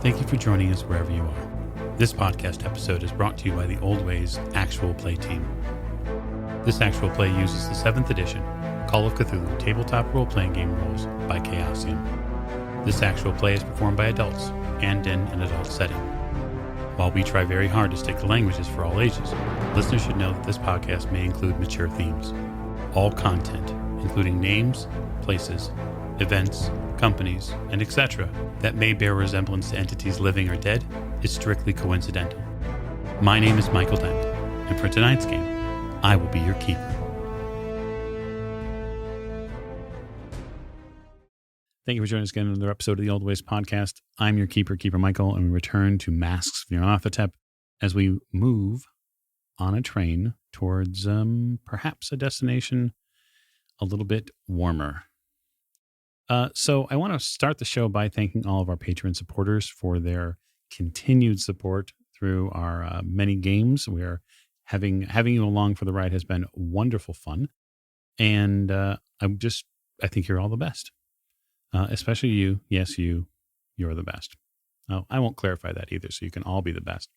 Thank you for joining us wherever you are. This podcast episode is brought to you by the Old Ways Actual Play team. This actual play uses the 7th edition Call of Cthulhu tabletop role-playing game rules by Chaosium. This actual play is performed by adults and in an adult setting. While we try very hard to stick to languages for all ages, listeners should know that this podcast may include mature themes. All content, including names, places, events, companies, and etc., that may bear resemblance to entities living or dead, is strictly coincidental. My name is Michael Dent, and for tonight's game, I will be your keeper. Thank you for joining us again on another episode of the Old Ways podcast. I'm your keeper, Keeper Michael, and we return to Masks of Nyarlathotep as we move on a train towards perhaps a destination a little bit warmer. So I want to start the show by thanking all of our Patreon supporters for their continued support through our many games. We are having you along for the ride has been wonderful fun, and I think you're all the best, especially you. Yes, you're the best. Oh, I won't clarify that either, so you can all be the best.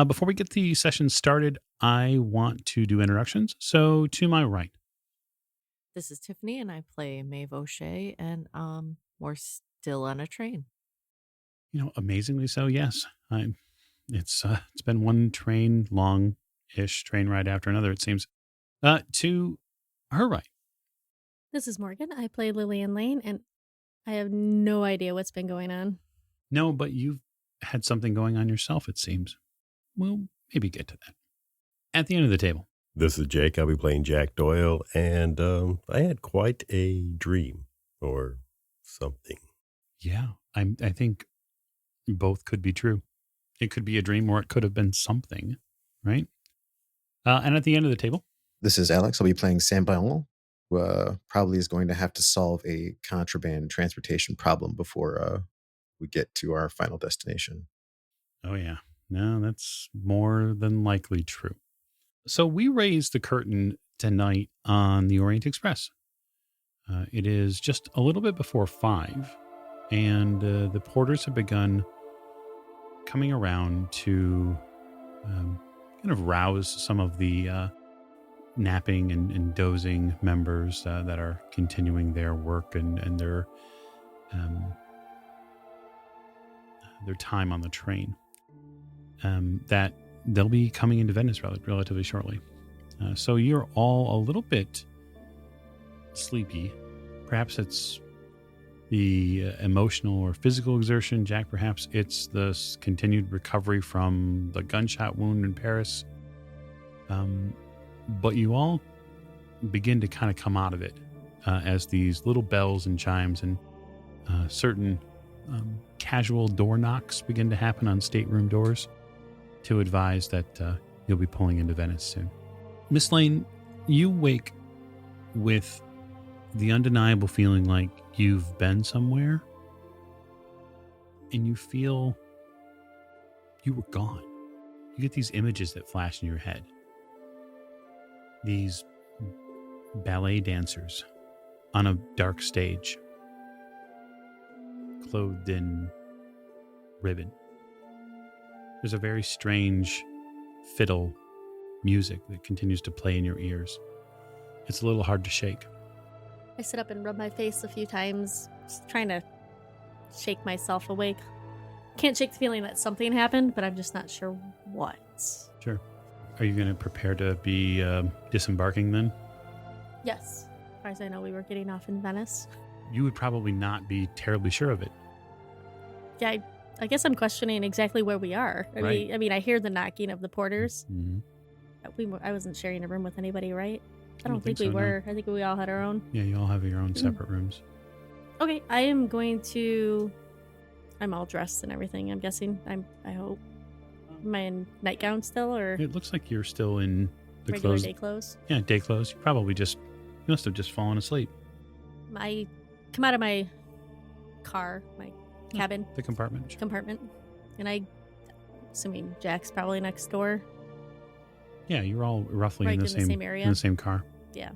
Before we get the session started, I want to do introductions. So to my right. This is Tiffany, and I play Maeve O'Shea, and we're still on a train. Amazingly so, yes. It's been one train, long-ish train ride after another, it seems. To her right. This is Morgan. I play Lillian Lane, and I have no idea what's been going on. No, but you've had something going on yourself, it seems. We'll maybe get to that. At the end of the table. This is Jake. I'll be playing Jack Doyle, and I had quite a dream or something. Yeah, I think both could be true. It could be a dream or it could have been something, right? And at the end of the table. This is Alex. I'll be playing Sam Bayon, who probably is going to have to solve a contraband transportation problem before we get to our final destination. Oh, yeah. No, that's more than likely true. So we raised the curtain tonight on the Orient Express. It is just a little bit before 5, and the porters have begun coming around to kind of rouse some of the napping and dozing members that are continuing their work and their time on the train. That they'll be coming into Venice relatively shortly. So you're all a little bit sleepy. Perhaps it's the emotional or physical exertion. Jack, perhaps it's the continued recovery from the gunshot wound in Paris. But you all begin to kind of come out of it as these little bells and chimes and certain casual door knocks begin to happen on stateroom doors to advise that you'll be pulling into Venice soon. Miss Lane, you wake with the undeniable feeling like you've been somewhere and you feel you were gone. You get these images that flash in your head. These ballet dancers on a dark stage, clothed in ribbon. There's a very strange fiddle music that continues to play in your ears. It's a little hard to shake. I sit up and rub my face a few times, just trying to shake myself awake. Can't shake the feeling that something happened, but I'm just not sure what. Sure. Are you going to prepare to be disembarking then? Yes. As far as I know, we were getting off in Venice. You would probably not be terribly sure of it. Yeah, I guess I'm questioning exactly where we are. Right. I mean, I hear the knocking of the porters. Mm-hmm. I wasn't sharing a room with anybody, right? I don't think so, we were. no. I think we all had our own. Yeah, you all have your own separate rooms. Okay, I am going to... I'm all dressed and everything, I'm guessing. I hope. Am I in nightgown still, or... It looks like you're still in the regular clothes. day clothes? Yeah, day clothes. You must have just fallen asleep. I come out of my car, my cabin. The compartment. And assuming Jack's probably next door. Yeah, you're all roughly Right, in the same area. In the same car. Yeah.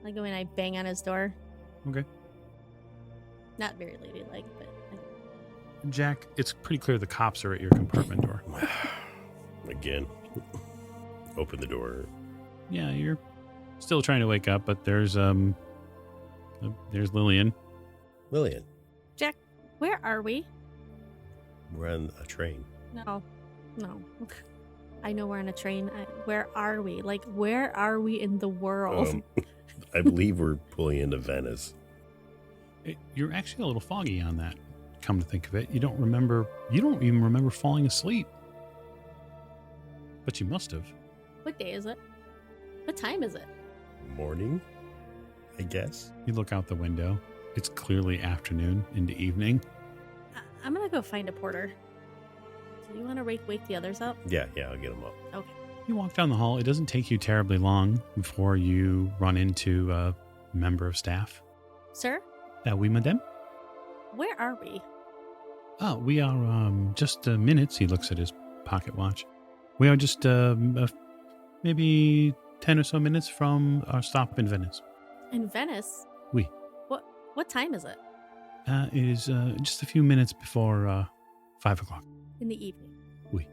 I go in, I bang on his door. Okay. Not very ladylike, but Jack, it's pretty clear the cops are at your compartment door. Again. Open the door. Yeah, you're still trying to wake up, but there's Lillian. Lillian, Jack, where are we? we're on a train. No. I know we're on a train. Where are we? Like, where are we in the world? I believe we're pulling into Venice. You're actually a little foggy on that, come to think of it. You don't even remember falling asleep. But you must have. What day is it? What time is it? Morning, I guess. You look out the window. It's clearly afternoon into evening. I'm gonna go find a porter. Do you want to wake the others up? Yeah, I'll get them up. Okay. You walk down the hall. It doesn't take you terribly long before you run into a member of staff. Sir, Oui, madame? where are we? Oh, we are just minutes. He looks at his pocket watch. We are just maybe 10 or so minutes from our stop in Venice. In Venice? Oui. What time is it? It is just a few minutes before 5 o'clock. In the evening? Oui.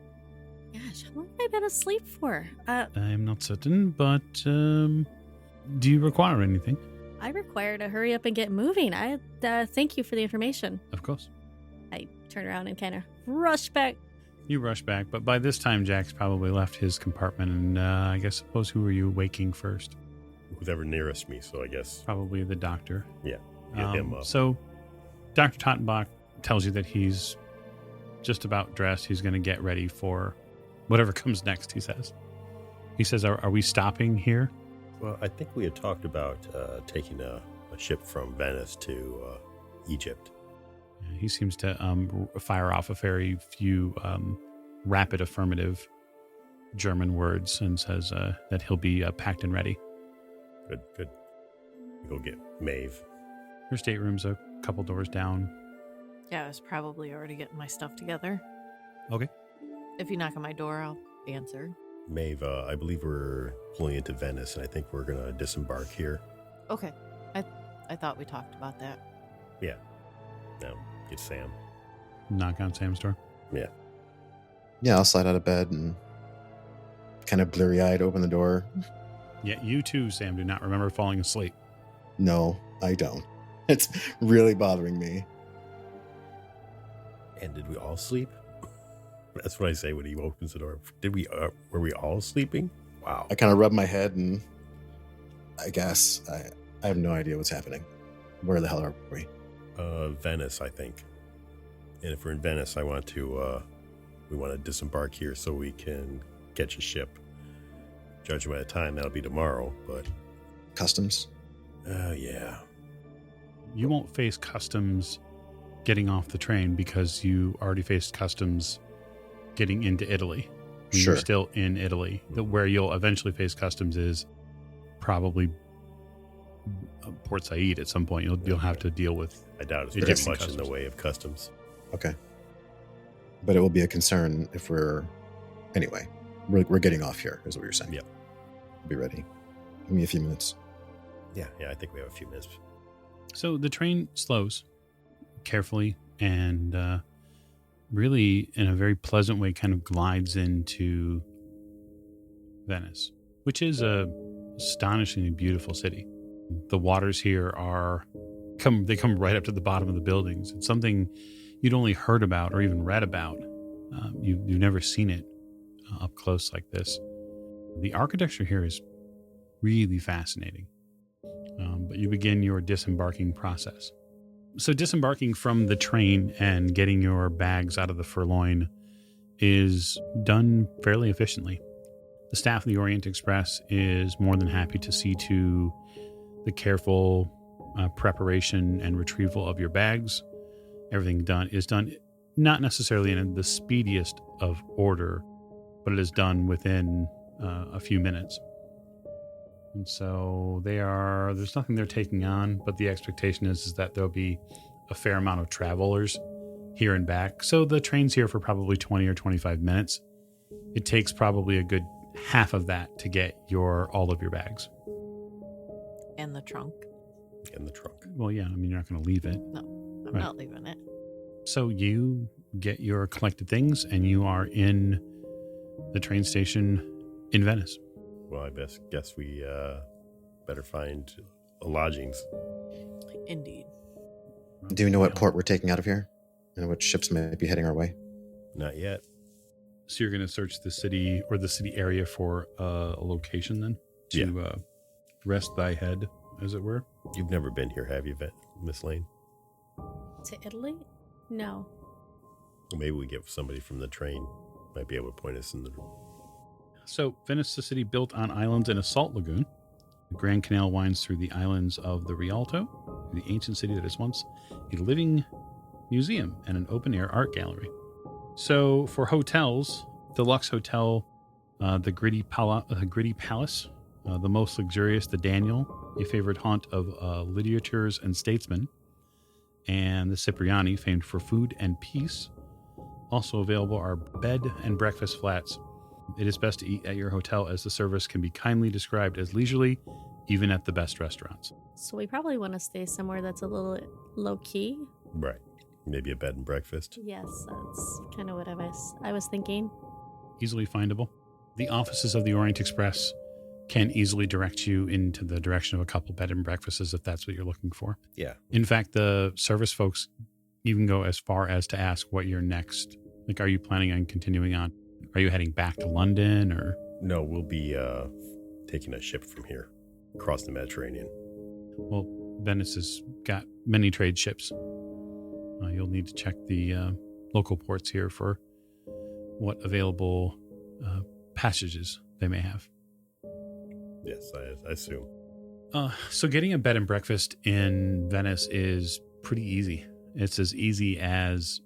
Gosh, how long have I been asleep for? I am not certain, but do you require anything? I require to hurry up and get moving. I thank you for the information. Of course. I turn around and kind of rush back. You rush back, but by this time, Jack's probably left his compartment, and I suppose who were you waking first? Whoever nearest me, so I guess. Probably the doctor. Yeah, get him up. So Dr. Tottenbach tells you that he's just about dressed. He's going to get ready for whatever comes next, he says. He says, are we stopping here? Well, I think we had talked about taking a ship from Venice to Egypt. He seems to fire off a very few rapid affirmative German words and says that he'll be packed and ready. Good. Go get Maeve. Your stateroom's a couple doors down. Yeah, I was probably already getting my stuff together. Okay. If you knock on my door, I'll answer. Maeve, I believe we're pulling into Venice, and I think we're going to disembark here. Okay. I thought we talked about that. Yeah. Now, get Sam. Knock on Sam's door. Yeah. Yeah, I'll slide out of bed and kind of blurry-eyed open the door. Yeah, you too, Sam, do not remember falling asleep. No, I don't. It's really bothering me. And did we all sleep? That's what I say when he opens the door. Were we all sleeping? Wow. I kind of rub my head and I guess I have no idea what's happening. Where the hell are we? Venice, I think. And if we're in Venice, we want to disembark here so we can catch a ship. Judging by the time, that'll be tomorrow, but... Customs? Yeah. You won't face customs getting off the train because you already faced customs getting into Italy. Sure. You're still in Italy. Where you'll eventually face customs is probably Port Said at some point. You'll have to deal with. I doubt it's Egyptian very much customs. in the way of customs. Okay. But it will be a concern if anyway, we're getting off here, is what you're saying. Yep. Be ready. Give me a few minutes. Yeah, I think we have a few minutes. So the train slows carefully and really in a very pleasant way kind of glides into Venice, which is a astonishingly beautiful city. The waters here come right up to the bottom of the buildings. It's something you'd only heard about or even read about. You've never seen it up close like this. The architecture here is really fascinating. But you begin your disembarking process. So disembarking from the train and getting your bags out of the Furloin is done fairly efficiently. The staff of the Orient Express is more than happy to see to the careful preparation and retrieval of your bags. Everything is done not necessarily in the speediest of order, but it is done within a few minutes. And so there's nothing they're taking on, but the expectation is that there'll be a fair amount of travelers here and back. So the train's here for probably 20 or 25 minutes. It takes probably a good half of that to get all of your bags. And the trunk. In the trunk. Well, yeah, I mean, you're not going to leave it. No, I'm Right. not leaving it. So you get your collected things and you are in the train station in Venice. Well, I guess we better find lodgings. Indeed. Do we know what port we're taking out of here? And what ships may be heading our way? Not yet. So you're going to search the city or the city area for a location then to rest thy head, as it were. You've never been here, have you, Miss Lane? To Italy? No. Well, maybe we get somebody from the train. Might be able to point us in the... So Venice is a city built on islands in a salt lagoon. The Grand Canal winds through the islands of the Rialto, the ancient city that is once a living museum and an open-air art gallery. So for hotels, deluxe hotel, the Gritty Palace, the most luxurious, the Daniel, a favorite haunt of literateurs and statesmen, and the Cipriani, famed for food and peace. Also available are bed and breakfast flats. It is best to eat at your hotel as the service can be kindly described as leisurely, even at the best restaurants. So we probably want to stay somewhere that's a little low key. Right. Maybe a bed and breakfast. Yes, that's kind of what I was thinking. Easily findable. The offices of the Orient Express can easily direct you into the direction of a couple bed and breakfasts if that's what you're looking for. Yeah. In fact, the service folks even go as far as to ask what your next, like, are you planning on continuing on? Are you heading back to London or? No, we'll be taking a ship from here across the Mediterranean. Well, Venice has got many trade ships. You'll need to check the local ports here for what available passages they may have. Yes, I assume. So getting a bed and breakfast in Venice is pretty easy. It's as easy as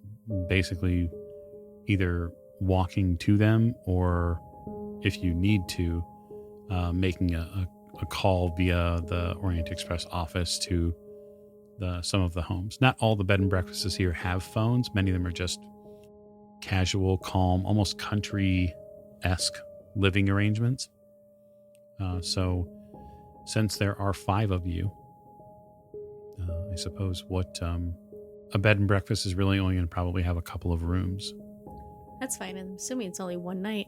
basically either walking to them or, if you need to, making a call via the Orient Express office to some of the homes. Not all the bed and breakfasts here have phones. Many of them are just casual, calm, almost country-esque living arrangements. So since there are 5 of you, I suppose a bed and breakfast is really only going to probably have a couple of rooms. That's fine. I'm assuming it's only one night.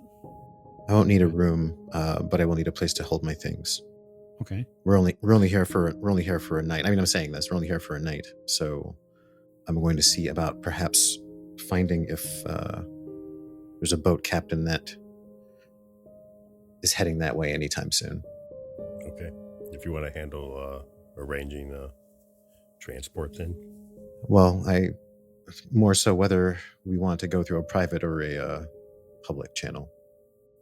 I won't need a room, but I will need a place to hold my things. Okay. We're only here for a night. I mean, I'm saying this. We're only here for a night, so I'm going to see about perhaps finding if there's a boat captain that is heading that way anytime soon. Okay. If you want to handle arranging transport, then. Well, I more so whether we want to go through a private or a public channel.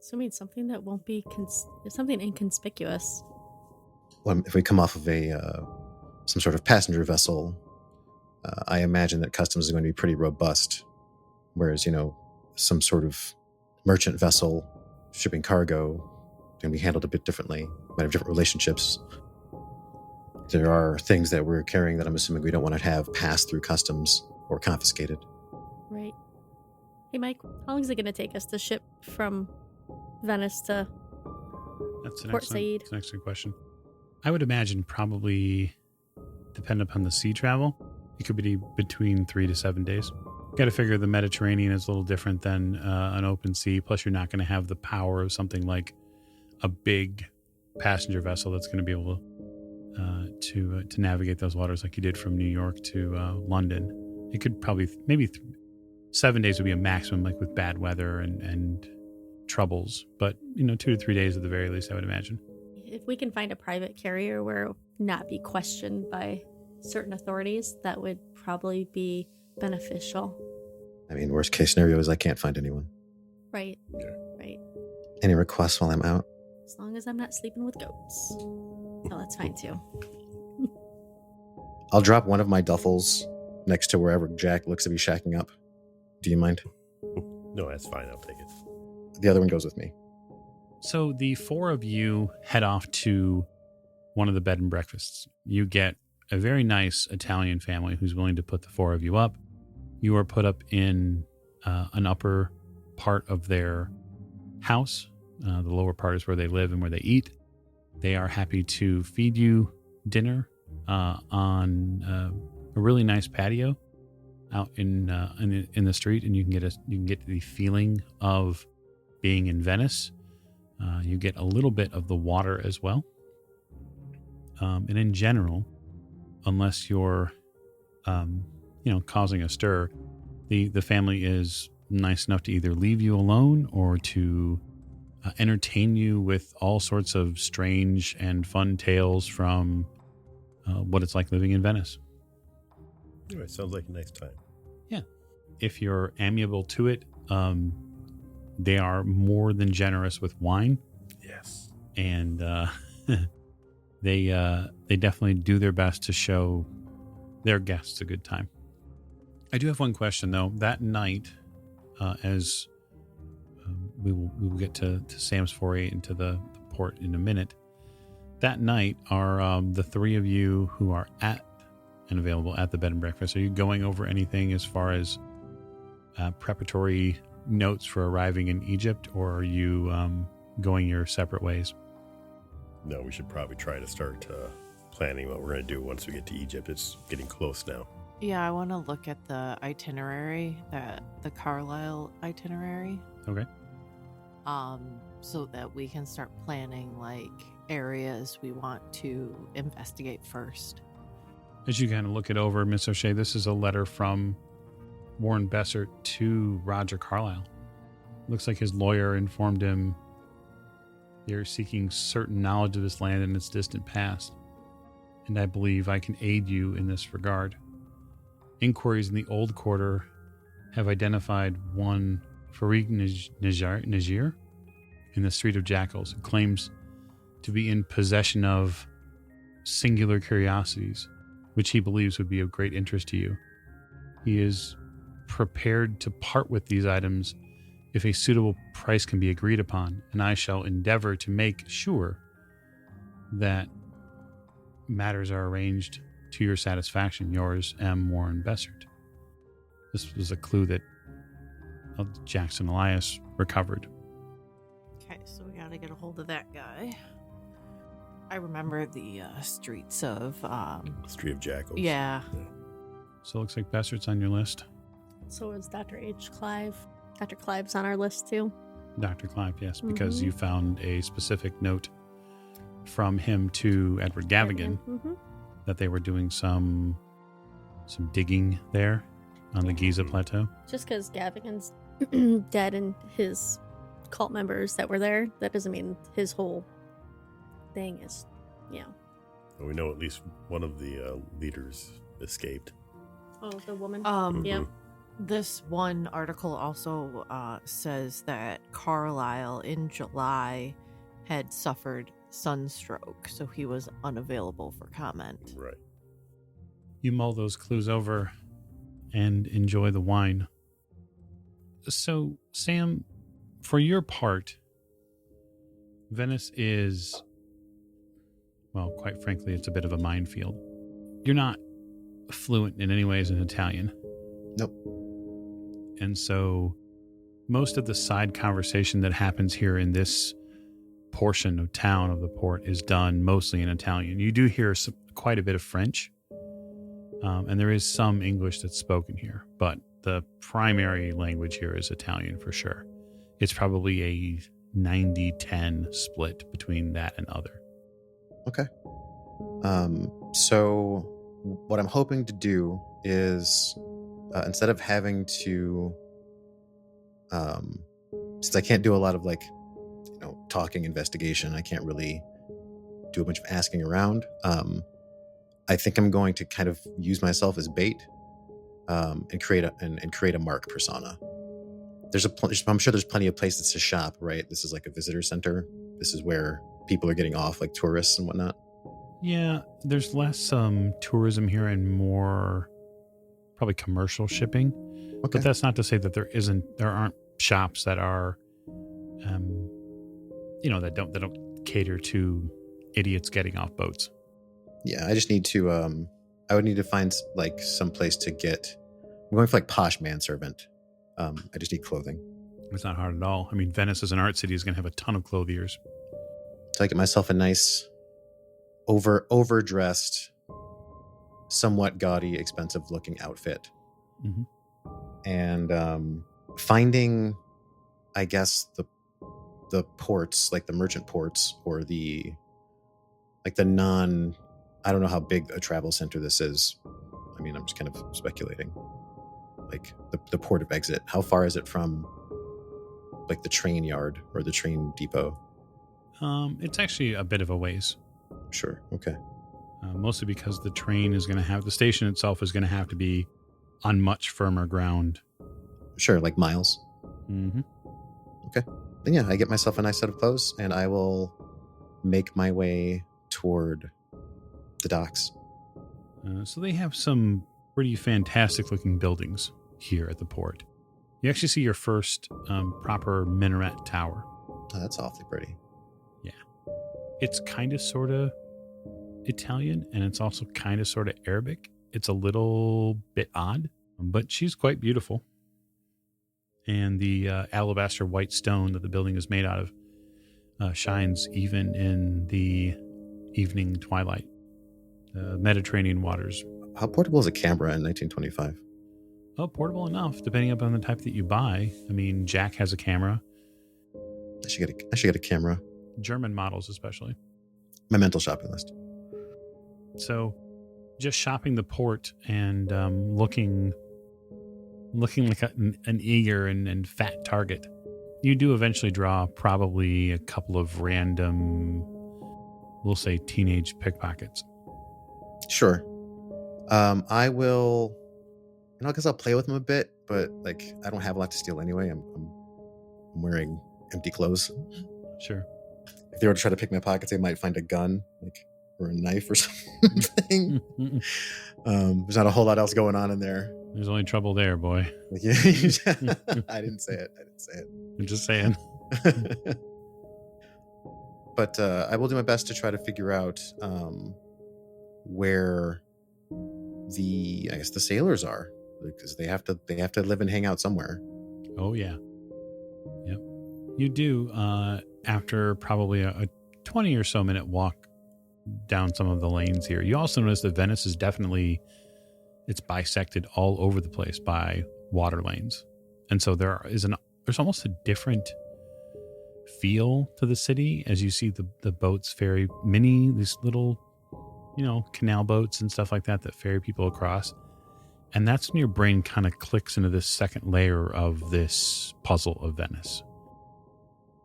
Assuming something that won't be something inconspicuous. Well, if we come off of some sort of passenger vessel, I imagine that customs is going to be pretty robust. Whereas, some sort of merchant vessel shipping cargo can be handled a bit differently. Might have different relationships. There are things that we're carrying that I'm assuming we don't want to have pass through customs or confiscated. Right. Hey, Mike, how long is it going to take us to ship from Venice to That's an Port Said? That's an excellent question. I would imagine probably, depending upon the sea travel, it could be between 3 to 7 days. Got to figure the Mediterranean is a little different than an open sea. Plus, you're not going to have the power of something like a big passenger vessel that's going to be able to navigate those waters like you did from New York to London. It could probably maybe 7 days would be a maximum, like with bad weather and troubles. But 2 to 3 days at the very least, I would imagine. If we can find a private carrier where it will not be questioned by certain authorities, that would probably be beneficial. I mean, worst case scenario is I can't find anyone. Right. Yeah. Right. Any requests while I'm out? As long as I'm not sleeping with goats. Oh, that's fine too. I'll drop one of my duffels next to wherever Jack looks to be shacking up. Do you mind? No, that's fine. I'll take it. The other one goes with me. So the 4 of you head off to one of the bed and breakfasts. You get a very nice Italian family who's willing to put the 4 of you up. You are put up in an upper part of their house. The lower part is where they live and where they eat. They are happy to feed you dinner on a really nice patio out in the street, and you can get the feeling of being in Venice. You get a little bit of the water as well. And in general, unless you're, causing a stir, the family is nice enough to either leave you alone or to entertain you with all sorts of strange and fun tales from what it's like living in Venice. Oh, it sounds like a nice time. Yeah. If you're amiable to it, they are more than generous with wine. Yes. And they definitely do their best to show their guests a good time. I do have one question, though. That night, as we will get to Sam's foray into the port in a minute. That night, are the three of you who are at and available at the bed and breakfast, are you going over anything as far as preparatory notes for arriving in Egypt, or are you going your separate ways? No, we should probably try to start planning what we're going to do once we get to Egypt. It's getting close now. Yeah, I want to look at the itinerary, the Carlisle itinerary. Okay. So that we can start planning like areas we want to investigate first. As you kind of look it over, Miss O'Shea, this is a letter from Warren Bessert to Roger Carlisle. Looks like his lawyer informed him they're seeking certain knowledge of this land and its distant past, and I believe I can aid you in this regard. Inquiries in the Old Quarter have identified one Farid Najir in the Street of Jackals, who claims to be in possession of singular curiosities, which he believes would be of great interest to you. He is prepared to part with these items if a suitable price can be agreed upon, and I shall endeavor to make sure that matters are arranged to your satisfaction. Yours, M. Warren Bessert. This was a clue that Jackson Elias recovered. Okay, so we gotta get a hold of that guy. I remember the streets of... Street of Jackals. Yeah. So it looks like Bessert's on your list. So is Dr. H. Clive. Dr. Clive's on our list too. Dr. Clive, yes, because you found a specific note from him to Edward Gavigan that they were doing some digging there on the Giza Plateau. Just because Gavigan's dead and his cult members that were there, that doesn't mean his whole thing is, Well, we know at least one of the leaders escaped. Oh, the woman? Yeah. This one article also says that Carlisle in July had suffered sunstroke, so he was unavailable for comment. Right. You mull those clues over and enjoy the wine. So, Sam, for your part, Venice is, well, quite frankly, it's a bit of a minefield. You're not fluent in any ways in Italian. Nope. And so most of the side conversation that happens here in this portion of town of the port is done mostly in Italian. You do hear quite a bit of French, and there is some English that's spoken here, but the primary language here is Italian for sure. It's probably a 90-10 split between that and other. Okay. So what I'm hoping to do is, instead of having to, since I can't do a lot of talking investigation, I can't really do a bunch of asking around. I think I'm going to kind of use myself as bait, and create a mark persona. I'm sure there's plenty of places to shop, right? This is like a visitor center. This is where people are getting off, like tourists and whatnot. Yeah, there's less tourism here and more probably commercial shipping. Okay. But that's not to say that there aren't shops that are, that don't cater to idiots getting off boats. Yeah, I just need to. I would need to find some place to get. I'm going for posh manservant. I just need clothing. It's not hard at all. I mean, Venice as an art city is going to have a ton of clothiers. So I get myself a nice, overdressed, somewhat gaudy, expensive looking outfit. Mhm. and finding, I guess, the ports, like the merchant ports, or the non. I don't know how big a travel center this is. I mean, I'm just kind of speculating. Like the port of exit. How far is it from like the train yard or the train depot? It's actually a bit of a ways, Sure. Okay. mostly because the train is going to have the station itself is going to have to be on much firmer ground. Sure. Like miles. Mm-hmm. Okay. Then yeah, I get myself a nice set of clothes and I will make my way toward the docks. So they have some pretty fantastic looking buildings here at the port. You actually see your first proper minaret tower. Oh, that's awfully pretty. It's kind of sort of Italian, and it's also kind of sort of Arabic. It's a little bit odd, but she's quite beautiful. And the alabaster white stone that the building is made out of shines even in the evening twilight. The Mediterranean waters. How portable is a camera in 1925? Oh, portable enough, depending upon the type that you buy. I mean, Jack has a camera. I should get a camera. German models especially. My mental shopping list. So just shopping the port and looking like an eager and fat target, you do eventually draw probably a couple of random, we'll say, teenage pickpockets. Sure. I will, I guess I'll play with them a bit, but like I don't have a lot to steal anyway. I'm wearing empty clothes. Sure. If they were to try to pick my pockets, they might find a gun, like, or a knife or something. There's not a whole lot else going on in there. There's only trouble there, boy. Like, yeah, I didn't say it. I'm just saying. But I will do my best to try to figure out where the sailors are, because they have to live and hang out somewhere. Oh yeah. Yep. You do after probably a 20 or so minute walk down some of the lanes here. You also notice that Venice is definitely, it's bisected all over the place by water lanes. And so there's almost a different feel to the city as you see the boats ferry these little, canal boats and stuff like that ferry people across. And that's when your brain kind of clicks into this second layer of this puzzle of Venice.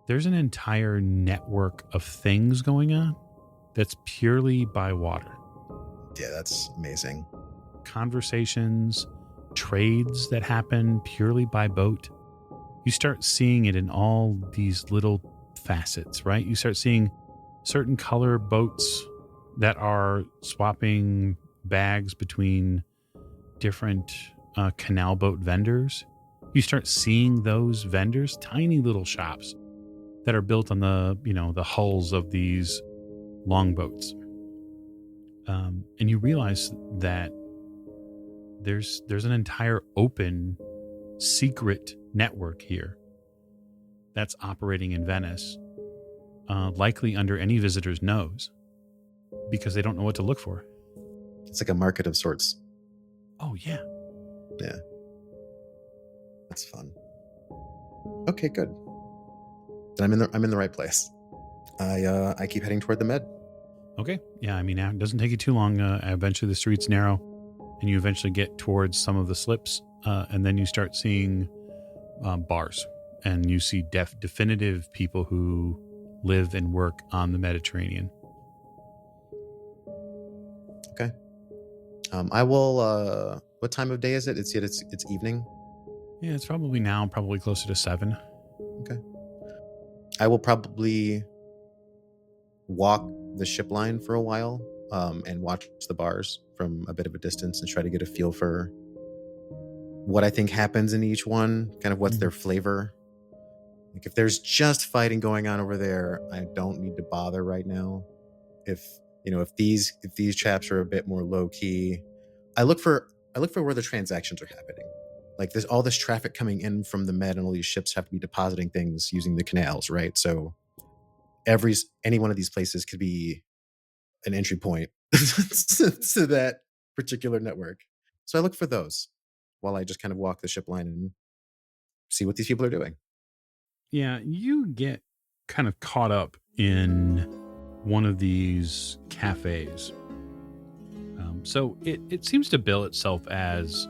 There's an entire network of things going on that's purely by water. Yeah, that's amazing. Conversations, trades that happen purely by boat. You start seeing it in all these little facets, right? You start seeing certain color boats that are swapping bags between different canal boat vendors. You start seeing those vendors, tiny little shops that are built on the hulls of these longboats. And you realize that there's an entire open secret network here that's operating in Venice, likely under any visitor's nose, because they don't know what to look for. It's like a market of sorts. Oh yeah. Yeah. That's fun. Okay, good. Then I'm in the right place. I keep heading toward the Med. Okay. Yeah, I mean, it doesn't take you too long. Eventually the streets narrow and you eventually get towards some of the slips, and then you start seeing bars, and you see definitive people who live and work on the Mediterranean. Okay. I will. What time of day is it? It's evening. Yeah, it's probably closer to 7. Okay. I will probably walk the ship line for a while, and watch the bars from a bit of a distance and try to get a feel for what I think happens in each one, kind of what's their flavor. Like, if there's just fighting going on over there, I don't need to bother right now. If these chaps are a bit more low key, I look for where the transactions are happening. Like, there's all this traffic coming in from the Med, and all these ships have to be depositing things using the canals, right? So any one of these places could be an entry point to that particular network. So I look for those while I just kind of walk the ship line and see what these people are doing. Yeah, you get kind of caught up in one of these cafes. So it seems to bill itself as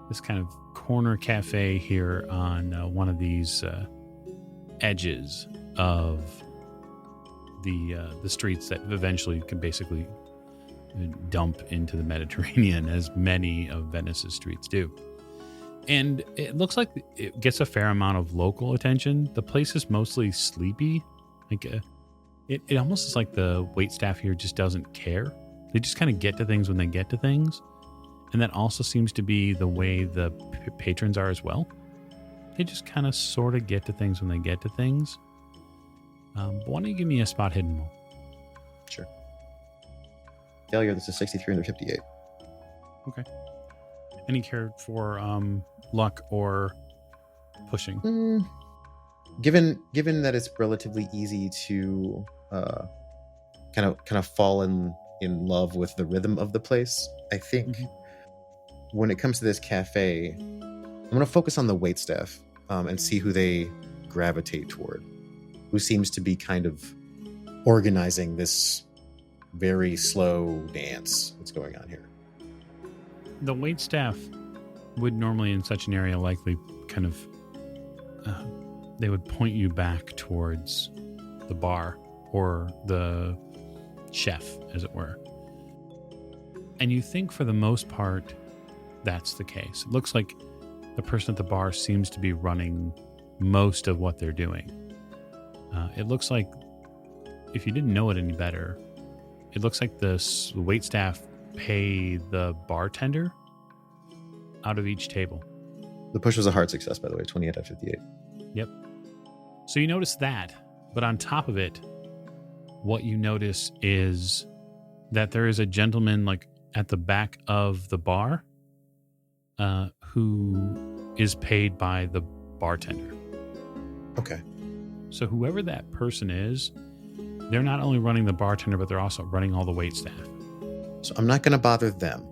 this kind of corner cafe here on one of these edges of the streets that eventually can basically dump into the Mediterranean, as many of Venice's streets do. And it looks like it gets a fair amount of local attention. The place is mostly sleepy. Like it almost is like the waitstaff here just doesn't care. They just kind of get to things when they get to things. And that also seems to be the way the patrons are as well. They just kind of sort of get to things when they get to things. But why don't you give me a spot hidden roll? Sure. Failure, this is 63 under 58. Okay. Any care for luck or pushing? Given that it's relatively easy to kind of fall in love with the rhythm of the place, I think when it comes to this cafe, I'm going to focus on the waitstaff and see who they gravitate toward, who seems to be kind of organizing this very slow dance that's going on here. The waitstaff would normally in such an area likely kind of they would point you back towards the bar or the chef, as it were. And you think for the most part that's the case. It looks like the person at the bar seems to be running most of what they're doing. It looks like, if you didn't know it any better, it looks like the waitstaff pay the bartender out of each table. The push was a hard success, by the way, 28 out of 58. Yep. So you notice that, but on top of it, what you notice is that there is a gentleman like at the back of the bar who is paid by the bartender. Okay. So whoever that person is, they're not only running the bartender, but they're also running all the wait staff. So I'm not going to bother them.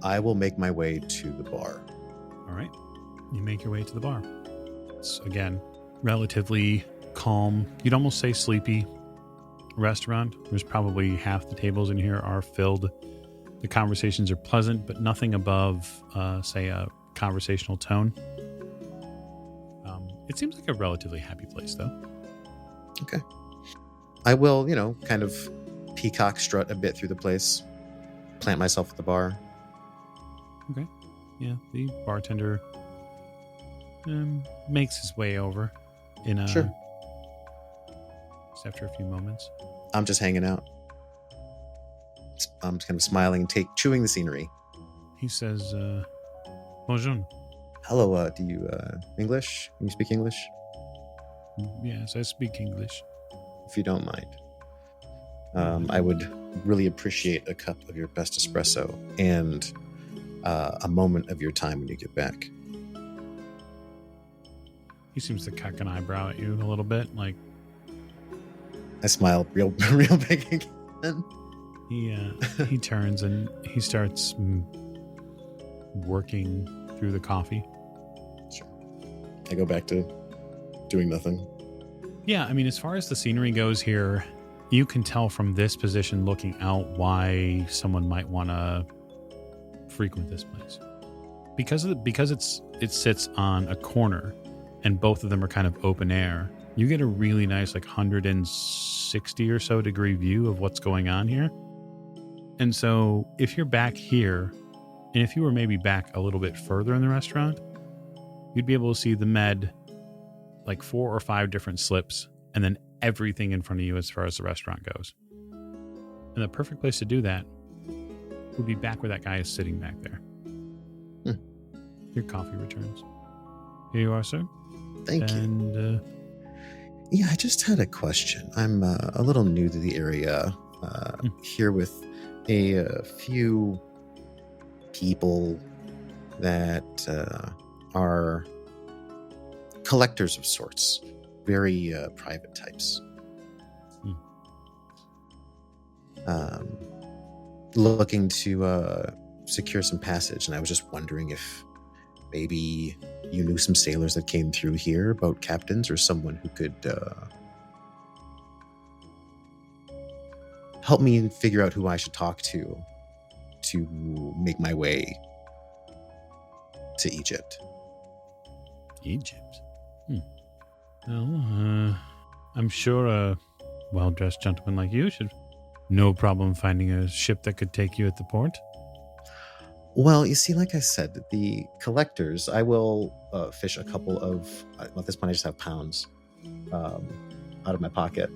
I will make my way to the bar. All right. You make your way to the bar. It's, again, relatively calm. You'd almost say sleepy restaurant. There's probably half the tables in here are filled. The conversations are pleasant, but nothing above, say, a conversational tone. It seems like a relatively happy place, though. Okay. I will, kind of peacock strut a bit through the place, plant myself at the bar. Okay. Yeah, the bartender makes his way over in Sure. Just after a few moments. I'm just hanging out. I'm just kind of smiling and chewing the scenery. He says, bonjour. Hello, do you English? Can you speak English? Yes, I speak English. If you don't mind. I would really appreciate a cup of your best espresso and a moment of your time when you get back. He seems to cock an eyebrow at you a little bit, like I smile real big again. he turns and he starts working through the coffee. Sure. I go back to doing nothing. Yeah, I mean, as far as the scenery goes here, you can tell from this position looking out why someone might want to frequent this place. Because it sits on a corner and both of them are kind of open air, you get a really nice 160 or so degree view of what's going on here. And so if you're back here, and if you were maybe back a little bit further in the restaurant, you'd be able to see the med, 4 or 5 different slips, and then everything in front of you as far as the restaurant goes. And the perfect place to do that would be back where that guy is sitting back there. Your coffee returns. Here you are, sir. Thank you. And yeah, I just had a question. I'm a little new to the area, here with a few people that are collectors of sorts, very private types. Hmm. Looking to secure some passage, and I was just wondering if Maybe you knew some sailors that came through here, boat captains, or someone who could help me figure out who I should talk to make my way to Egypt. Egypt? Well, I'm sure a well-dressed gentleman like you should no problem finding a ship that could take you at the port. Well, you see, like I said, the collectors, I will fish a couple of, at this point I just have pounds out of my pocket.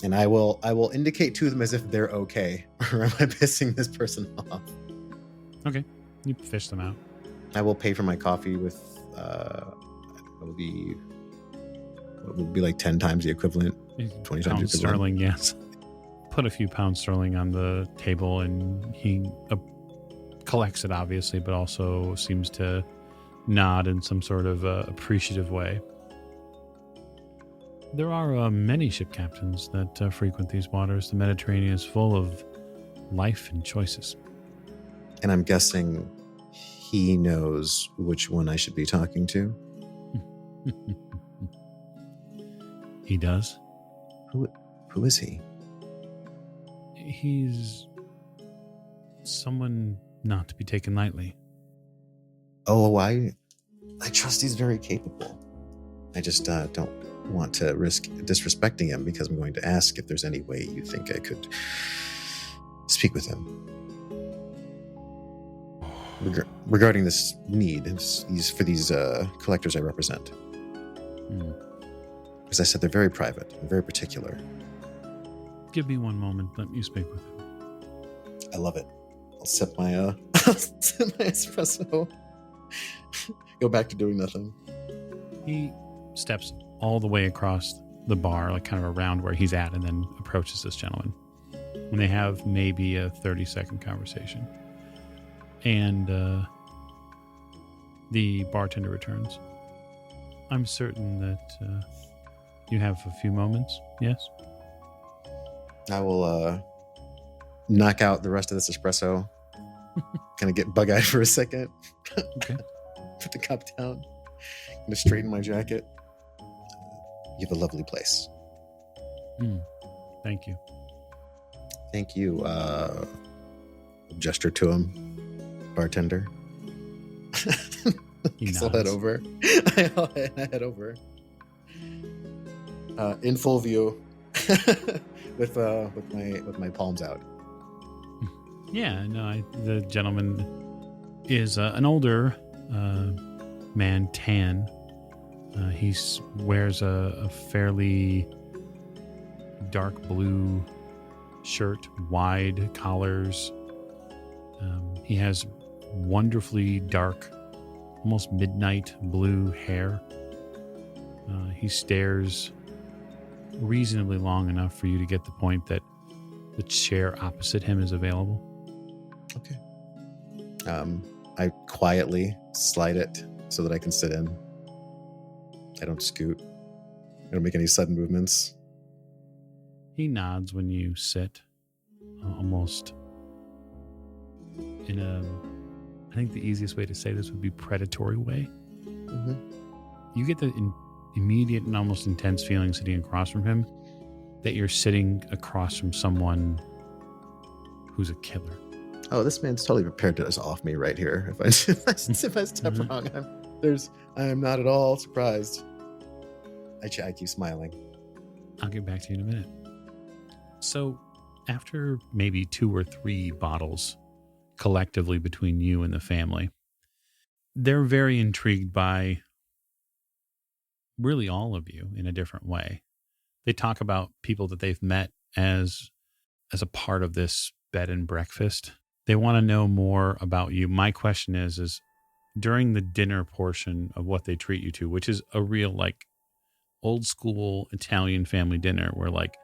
And I will indicate to them as if they're okay, or am I pissing this person off? Okay, you fish them out. I will pay for my coffee with, it would be like 10 times the equivalent, 20 times the equivalent. Sterling, yes. Put a few pounds sterling on the table, and he collects it, obviously, but also seems to nod in some sort of appreciative way. There are many ship captains that frequent these waters. The Mediterranean is full of life and choices. And I'm guessing he knows which one I should be talking to. He does. Who is he? He's someone not to be taken lightly. Oh, I trust he's very capable. I just don't want to risk disrespecting him, because I'm going to ask if there's any way you think I could speak with him regarding this need. These for these collectors I represent. As I said, they're very private and very particular. Give me one moment. Let me speak with him. I love it. I'll sip my espresso. Go back to doing nothing. He steps all the way across the bar, like kind of around where he's at, and then approaches this gentleman. And they have maybe a 30-second conversation. And the bartender returns. I'm certain that you have a few moments, yes? I will knock out the rest of this espresso. Kind of get bug-eyed for a second. Okay. Put the cup down. Gonna straighten my jacket. You have a lovely place. Thank you. Thank you. Gesture to him, bartender. I'll head over. I head over. In full view, with my palms out. Yeah, no, the gentleman is an older man, tan. He wears a fairly dark blue shirt, wide collars. He has wonderfully dark, almost midnight blue hair. He stares reasonably long enough for you to get the point that the chair opposite him is available. Okay. I quietly slide it so that I can sit in. I don't scoot. I don't make any sudden movements. He nods when you sit, almost in I think the easiest way to say this would be predatory way. Mm-hmm. You get the immediate and almost intense feeling sitting across from him that you're sitting across from someone who's a killer. Oh, this man's totally prepared to off me right here. If I step wrong, I am not at all surprised. I keep smiling. I'll get back to you in a minute. So, after maybe 2 or 3 bottles collectively between you and the family, they're very intrigued by really all of you in a different way. They talk about people that they've met as a part of this bed and breakfast. They want to know more about you. My question is during the dinner portion of what they treat you to, which is a real like old school Italian family dinner where like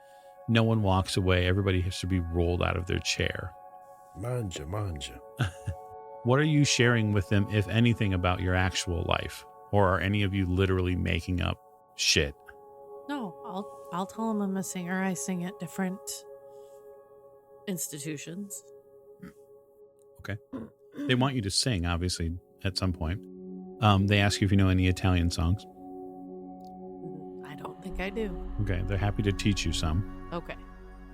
no one walks away. Everybody has to be rolled out of their chair. Manja. What are you sharing with them, if anything, about your actual life? Or are any of you literally making up shit? No, I'll tell them I'm a singer. I sing at different institutions. Okay. They want you to sing, obviously. at some point. They ask you if you know any Italian songs. I don't think I do. Okay, they're happy to teach you some, Okay.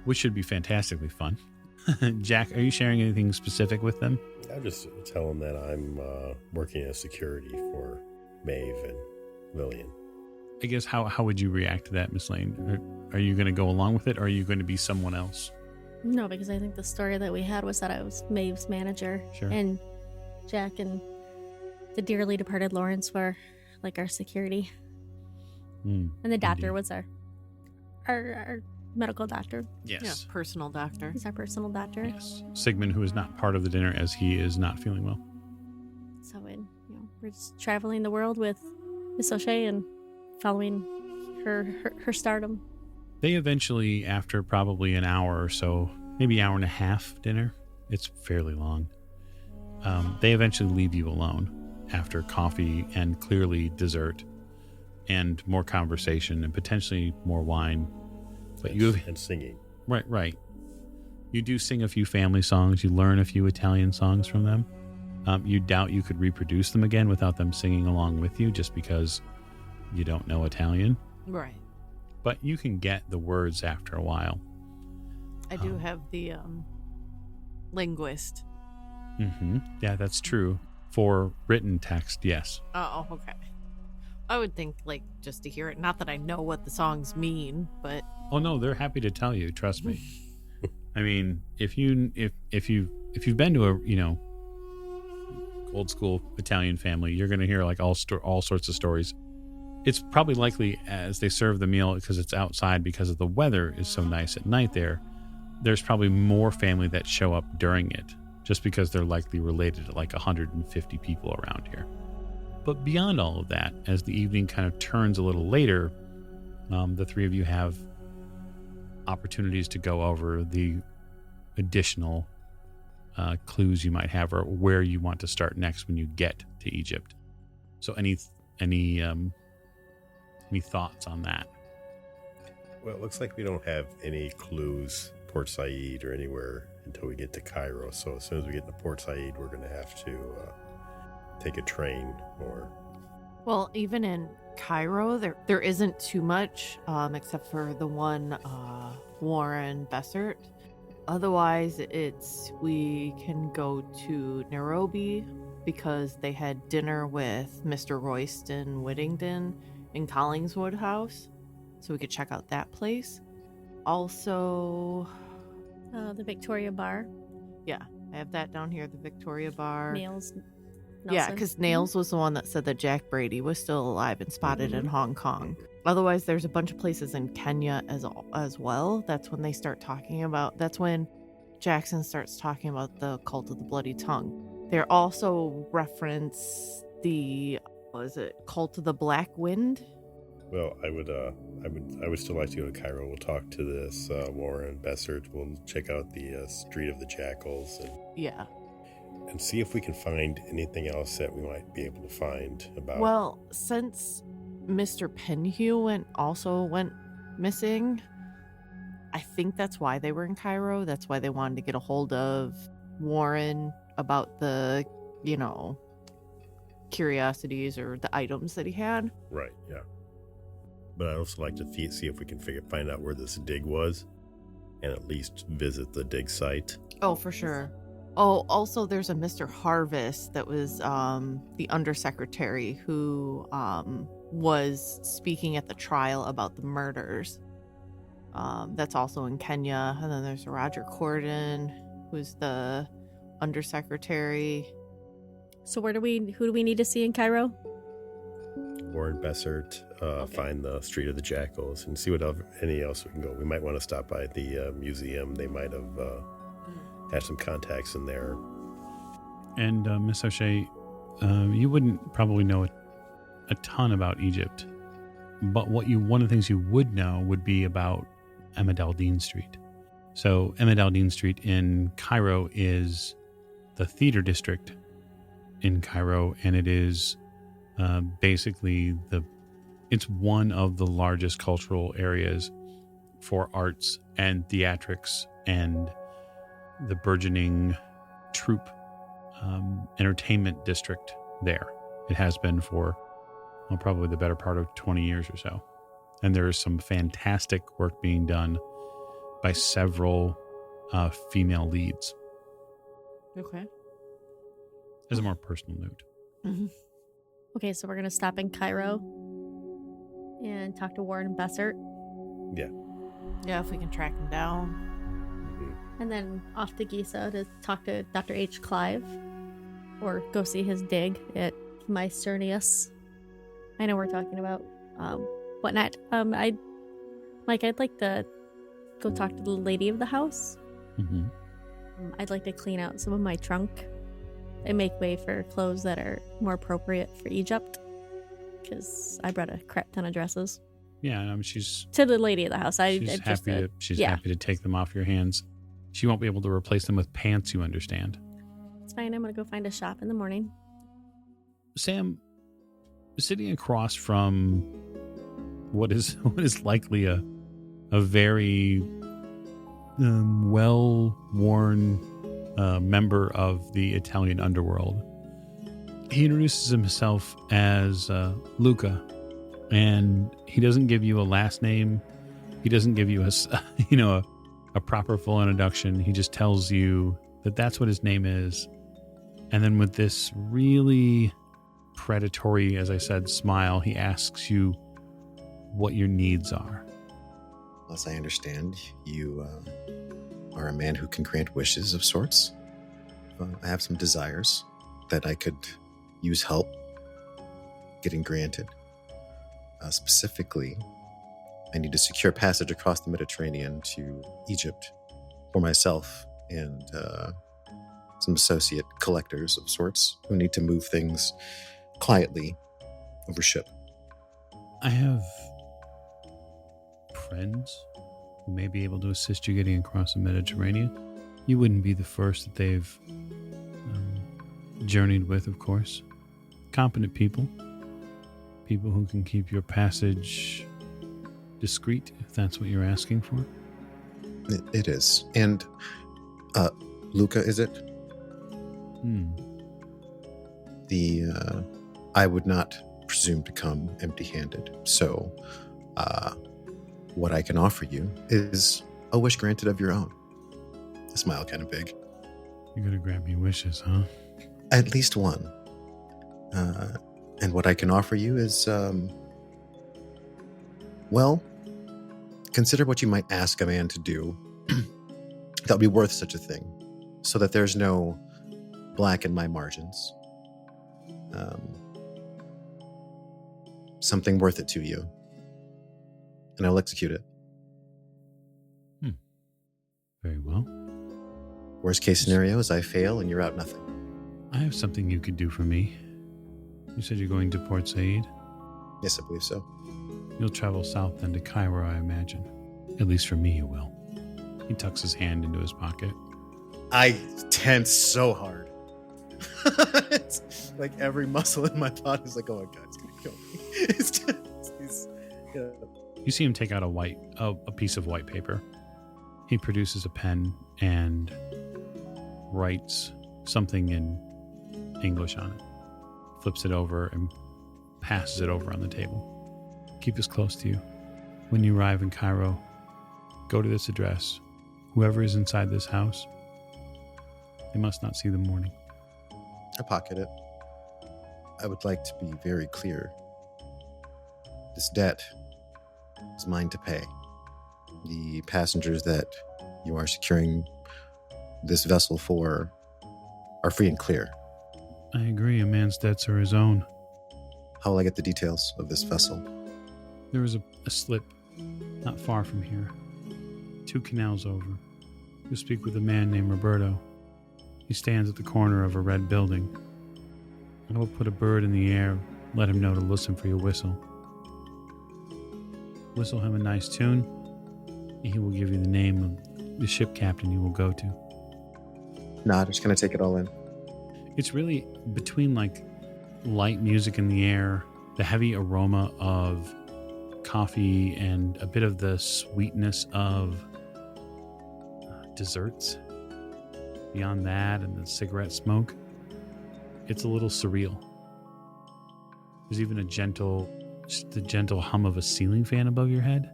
which should be fantastically fun. Jack, are you sharing anything specific with them? I'll just tell them that I'm working as security for Maeve and Lillian. I guess how would you react to that, Miss Lane? Are you going to go along with it, or are you going to be someone else? No, because I think the story that we had was that I was Maeve's manager. Sure. And Jack and the dearly departed Lawrence were like our security. And the doctor indeed. was our medical doctor. Yes. Yeah, personal doctor. He's our personal doctor. Yes. Sigmund, who is not part of the dinner as he is not feeling well. So we're just traveling the world with Miss O'Shea and following her stardom. They eventually, after probably an hour or so, maybe hour and a half dinner, it's fairly long, they eventually leave you alone after coffee and clearly dessert and more conversation and potentially more wine. But and singing. Right. You do sing a few family songs. You learn a few Italian songs from them. You doubt you could reproduce them again without them singing along with you just because you don't know Italian. Right. But you can get the words after a while. I do have the linguist. Yeah, that's true. For written text, yes. Oh, okay. I would think just to hear it. Not that I know what the songs mean, but Oh no, they're happy to tell you. Trust me. I mean, if you've been to a old school Italian family, you're going to hear all sorts of stories. It's probably likely as they serve the meal because it's outside because of the weather is so nice at night there. There's probably more family that show up during it just because they're likely related to 150 people around here. But beyond all of that, as the evening kind of turns a little later, the three of you have opportunities to go over the additional clues you might have or where you want to start next when you get to Egypt. So any thoughts on that? Well, it looks like we don't have any clues, Port Said or anywhere, until we get to Cairo. So as soon as we get to Port Said, we're going to have to take a train or... well, even in Cairo, there isn't too much except for the one Warren Bessert. Otherwise, we can go to Nairobi because they had dinner with Mr. Royston Whittington in Collingswood House, so we could check out that place. Also, The Victoria Bar. yeah, I have that down here, the Victoria Bar. Nails. Yeah, Nelson. because Nails was the one that said that Jack Brady was still alive and spotted in Hong Kong. Otherwise, there's a bunch of places in Kenya as well. That's when they start talking about. That's when Jackson starts talking about the cult of the Bloody Tongue. They also reference the cult of the Black Wind. Well, I would still like to go to Cairo. We'll talk to this Warren Bessert. We'll check out the Street of the Jackals and see if we can find anything else that we might be able to find about. Well, since Mr. Penhew went missing, I think that's why they were in Cairo. That's why they wanted to get a hold of Warren about the, curiosities or the items that he had. Right, yeah. But I'd also like to see if we can find out where this dig was and at least visit the dig site. Oh, for sure. Oh, also there's a Mr. Harvest that was the undersecretary who was speaking at the trial about the murders. That's also in Kenya. And then there's Roger Corden, who's the undersecretary. So who do we need to see in Cairo? Warren Bessert, find the Street of the Jackals, and see what any else we can go. We might want to stop by the museum. They might have had some contacts in there. And Miss O'Shea, you wouldn't probably know a ton about Egypt, but one of the things you would know would be about Ahmed al-Din Street. So Ahmed al-Din Street in Cairo is the theater district in Cairo, and it is basically it's one of the largest cultural areas for arts and theatrics and the burgeoning troupe entertainment district there. It has been for probably the better part of 20 years or so. And there is some fantastic work being done by several female leads. Okay. As a more personal note. Mm-hmm. Okay, so we're going to stop in Cairo and talk to Warren and Bessert. Yeah. Yeah, if we can track him down. And then off to Giza to talk to Dr. H. Clive. Or go see his dig at Mysternius. I know we're talking about whatnot. I'd like to go talk to the lady of the house. Mm-hmm. I'd like to clean out some of my trunk and make way for clothes that are more appropriate for Egypt. Because I brought a crap ton of dresses. Yeah, she's to the lady of the house. She's happy to take them off your hands. She won't be able to replace them with pants, you understand. It's fine. I'm going to go find a shop in the morning. Sam, sitting across from what is likely a very well-worn member of the Italian underworld, he introduces himself as Luca, and he doesn't give you a last name. He doesn't give you a proper full introduction. He just tells you that that's what his name is. And then with this really predatory, as I said, smile, he asks you what your needs are. As I understand, you are a man who can grant wishes of sorts. I have some desires that I could use help getting granted. Specifically, I need to secure passage across the Mediterranean to Egypt for myself and some associate collectors of sorts who need to move things quietly over ship. I have friends who may be able to assist you getting across the Mediterranean. You wouldn't be the first that they've journeyed with, of course. Competent people who can keep your passage discreet, if that's what you're asking for. It is. And Luca, is it? I would not presume to come empty-handed. So what I can offer you is a wish granted of your own. A smile kind of big. You're going to grant me wishes, huh? At least one. And what I can offer you is, consider what you might ask a man to do that would be worth such a thing, so that there's no black in my margins. Something worth it to you. And I'll execute it. Very well. Worst case scenario is I fail and you're out nothing. I have something you could do for me. You said you're going to Port Said? Yes, I believe so. You'll travel south then to Cairo, I imagine. At least for me, you will. He tucks his hand into his pocket. I tense so hard. It's like every muscle in my body is like, oh my God, it's going to kill me. You see him take out a piece of white paper. He produces a pen and writes something in English on it. Flips it over and passes it over on the table. Keep this close to you. When you arrive in Cairo, go to this address. Whoever is inside this house, they must not see the morning. I pocket it. I would like to be very clear. This debt is mine to pay. The passengers that you are securing this vessel for are free and clear. I agree. A man's debts are his own. How will I get the details of this vessel? There is a slip not far from here. 2 canals over. You'll speak with a man named Roberto. He stands at the corner of a red building. I will put a bird in the air, let him know to listen for your whistle. Whistle him a nice tune, and he will give you the name of the ship captain you will go to. Nah, I'm just going to take it all in. It's really between like light music in the air, the heavy aroma of coffee, and a bit of the sweetness of desserts. Beyond that and the cigarette smoke, it's a little surreal. There's even just the gentle hum of a ceiling fan above your head.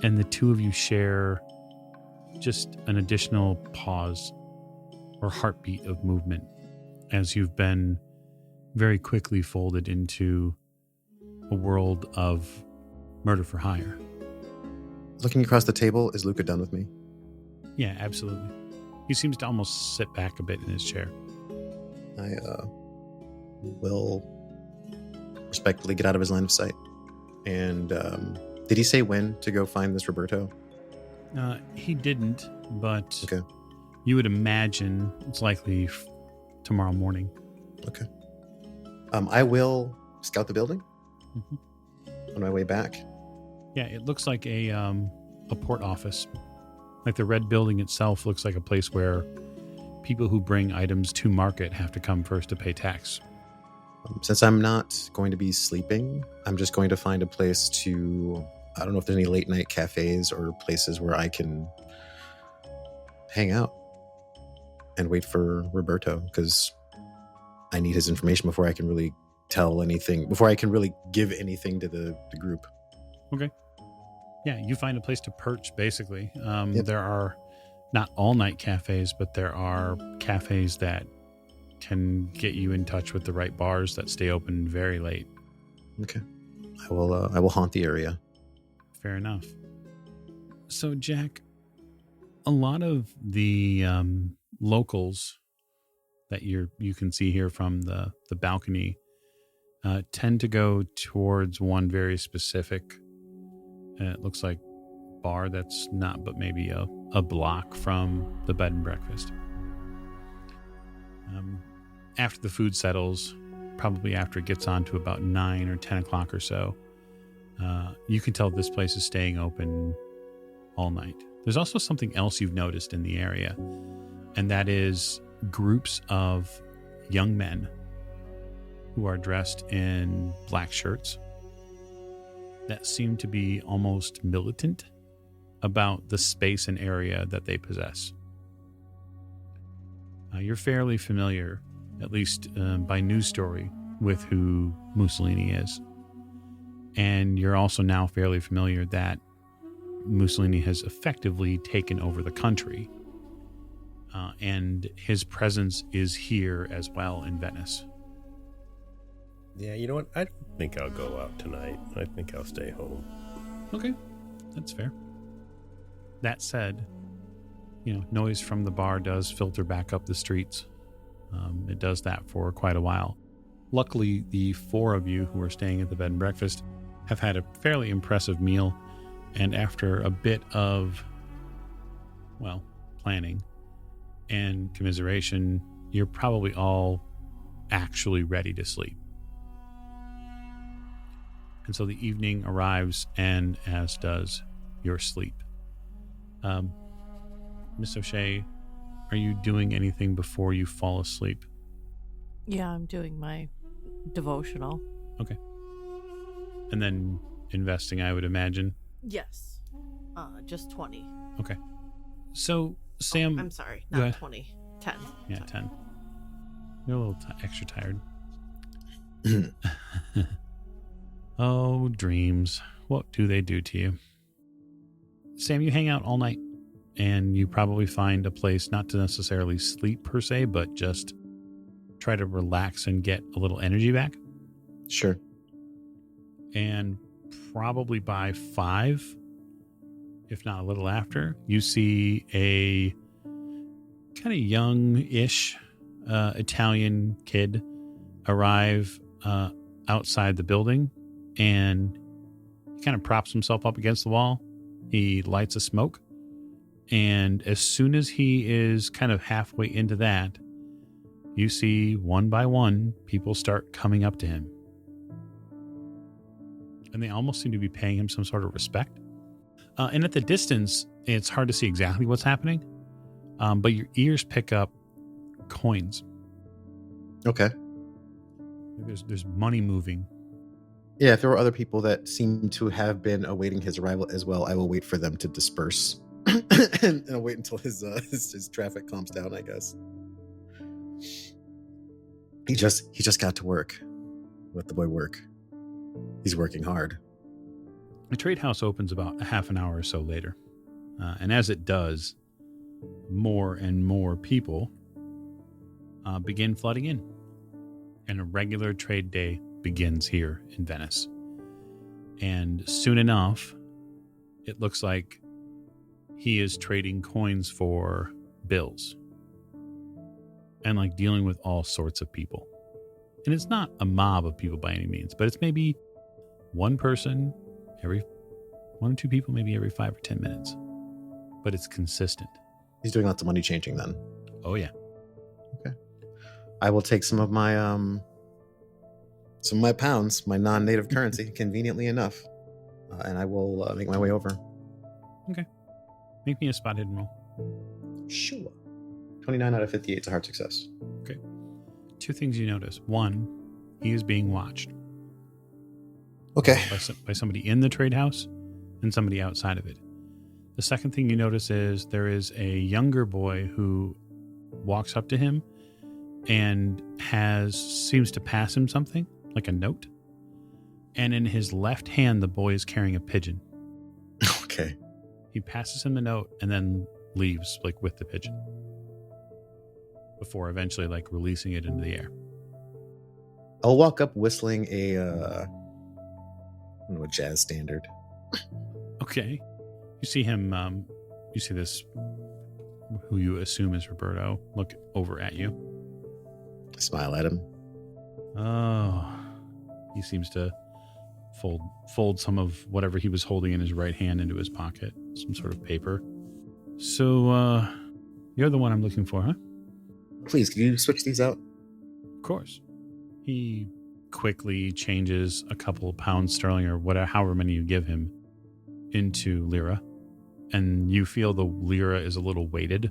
And the two of you share just an additional pause or heartbeat of movement as you've been very quickly folded into a world of murder for hire. Looking across the table, is Luca done with me? Yeah, absolutely. He seems to almost sit back a bit in his chair. I will respectfully get out of his line of sight. And did he say when to go find this Roberto? He didn't, but okay. You would imagine it's likely tomorrow morning. Okay. I will scout the building on my way back. Yeah, it looks like a port office. Like the red building itself looks like a place where people who bring items to market have to come first to pay tax. Since I'm not going to be sleeping, I'm just going to find a place to... I don't know if there's any late night cafes or places where I can hang out and wait for Roberto, because I need his information before I can really tell anything, before I can really give anything to the group. Okay. Yeah, you find a place to perch, basically. Yep. There are not all-night cafes, but there are cafes that can get you in touch with the right bars that stay open very late. Okay. I will haunt the area. Fair enough. So, Jack, a lot of the locals that you can see here from the balcony tend to go towards one very specific, it looks like, bar that's not but maybe a block from the bed and breakfast. After the food settles, probably after it gets on to about 9 or 10 o'clock or so, you can tell this place is staying open all night. There's also something else you've noticed in the area, and that is groups of young men who are dressed in black shirts that seem to be almost militant about the space and area that they possess. You're fairly familiar, at least by news story, with who Mussolini is. And you're also now fairly familiar that Mussolini has effectively taken over the country. And his presence is here as well in Venice. Yeah, you know what? I don't think I'll go out tonight. I think I'll stay home. Okay, that's fair. That said, noise from the bar does filter back up the streets. It does that for quite a while. Luckily, the four of you who are staying at the bed and breakfast have had a fairly impressive meal, and after a bit of, planning and commiseration, you're probably all actually ready to sleep. And so the evening arrives, and as does your sleep. Miss O'Shea, are you doing anything before you fall asleep? Yeah, I'm doing my devotional. Okay. And then investing, I would imagine? Yes. Just 20. Okay. So, Sam... I'm sorry, not 20. 10. Yeah, sorry. 10. You're a little extra tired. Oh, dreams. What do they do to you? Sam, you hang out all night, and you probably find a place not to necessarily sleep per se, but just try to relax and get a little energy back. Sure. And probably by 5, if not a little after, you see a kind of young-ish Italian kid arrive outside the building, and he kind of props himself up against the wall. He lights a smoke, and as soon as he is kind of halfway into that, you see one by one people start coming up to him. And they almost seem to be paying him some sort of respect. And at the distance, it's hard to see exactly what's happening, but your ears pick up coins. Okay. There's money moving. Yeah, if there were other people that seem to have been awaiting his arrival as well, I will wait for them to disperse. and I'll wait until his traffic calms down, I guess. He just got to work. Let the boy work. He's working hard. The trade house opens about a half an hour or so later. And as it does, more and more people begin flooding in. And a regular trade day begins here in Venice. And soon enough, it looks like he is trading coins for bills. And like dealing with all sorts of people. And it's not a mob of people by any means, but it's maybe one person every 1 or 2 people, maybe every 5 or 10 minutes. But it's consistent. He's doing lots of money changing then. Oh, yeah. Okay. I will take some of my pounds, my non-native currency, conveniently enough, and I will make my way over. Okay. Make me a spot hidden roll. Sure. 29 out of 58 is a hard success. Okay. 2 things you notice. 1, he is being watched. Okay. By somebody in the trade house and somebody outside of it. The second thing you notice is there is a younger boy who walks up to him and seems to pass him something, like a note. And in his left hand, the boy is carrying a pigeon. Okay. He passes him the note and then leaves, like, with the pigeon. Before eventually, like, releasing it into the air. I'll walk up whistling a jazz standard. Okay. You see him, you see this, who you assume is Roberto, look over at you. I smile at him. Oh. He seems to fold some of whatever he was holding in his right hand into his pocket. Some sort of paper. So, you're the one I'm looking for, huh? Please, can you switch these out? Of course. He quickly changes a couple of pounds sterling or whatever, however many you give him, into lira. And you feel the lira is a little weighted.